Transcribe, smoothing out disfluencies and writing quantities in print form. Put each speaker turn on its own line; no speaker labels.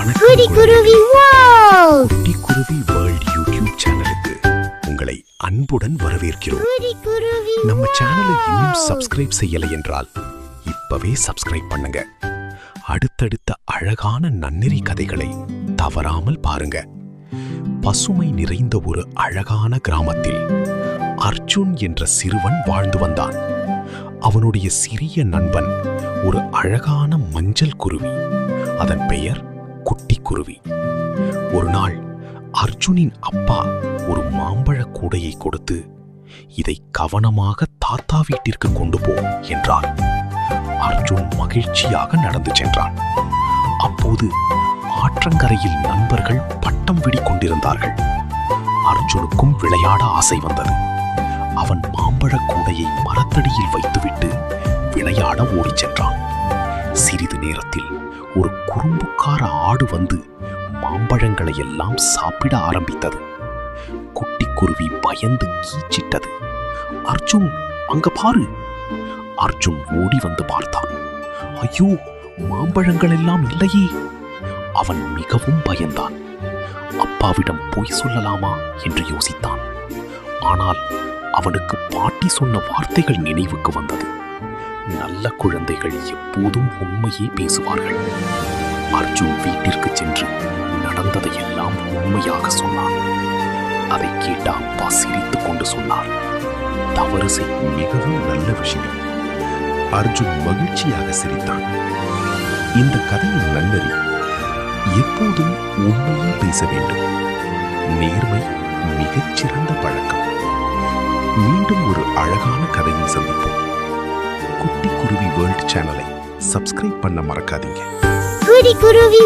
குருவி
world YouTube சேனலுக்கு உங்களை அன்புடன் வரவேற்கிறோம். நம்ம சேனலை இன்னும் சப்ஸ்கிரைப் செய்யலை என்றால் இப்பவே சப்ஸ்கிரைப் பண்ணுங்க. அடுத்தடுத்த அழகான நன்னெறி கதைகளை தவறாமல் பாருங்க. பசுமை நிறைந்த ஒரு அழகான கிராமத்தில் அர்ஜுன் என்ற சிறுவன் வாழ்ந்து வந்தான். அவனுடைய சிறிய நண்பன் ஒரு அழகான மஞ்சள் குருவி. அதன் பெயர் குட்டி குருவி. ஒரு நாள் அர்ஜுனின் அப்பா ஒரு மாம்பழ கூடையை கொடுத்து, இதை கவனமாக தாத்தா வீட்டிற்கு கொண்டு போ என்றார். அர்ஜுன் மகிழ்ச்சியாக நடந்து சென்றான். அப்போது ஆற்றங்கரையில் நண்பர்கள் பட்டம் விடிக் கொண்டிருந்தார்கள். அர்ஜுனுக்கும் விளையாட ஆசை வந்தது. அவன் மாம்பழ கூடையை மரத்தடியில் வைத்துவிட்டு விளையாட ஓடிச் சென்றான். சிறிது நேரத்தில் ஒரு குறும்புக்கார ஆடு வந்து மாம்பழங்களை எல்லாம் சாப்பிட ஆரம்பித்தது. குட்டி குருவி பயந்து கீச்சிட்டது. அர்ஜுன், அங்க பாரு! அர்ஜுன் ஓடி வந்து பார்த்தான். ஐயோ, மாம்பழங்கள் எல்லாம் இல்லையே! அவன் மிகவும் பயந்தான். அப்பாவிடம் பொய் சொல்லலாமா என்று யோசித்தான். ஆனால் அவனுக்கு பாட்டி சொன்ன வார்த்தைகள் நினைவுக்கு வந்தது. நல்ல குழந்தைகள் எப்போதும் உண்மையே பேசுவார்கள். அர்ஜுன் வீட்டிற்கு சென்று நடந்ததையெல்லாம் உண்மையாக சொன்னான். அதை கேட்ட அப்பா சிரித்துக் கொண்டு சொன்னார், தவறு செய்யும் மிகவும் நல்ல விஷயம். அர்ஜுன் மகிழ்ச்சியாக சிரித்தான். இந்த கதையின் நன்னெறி, எப்போதும் உண்மையே பேச வேண்டும். நேர்மை மிகச்சிறந்த பழக்கம். மீண்டும் ஒரு அழகான கதையை சந்திப்போம். குட்டி குருவி வேர்ல்ட் சேனலை சப்ஸ்கிரைப் பண்ண மறக்காதீங்க.
குருவி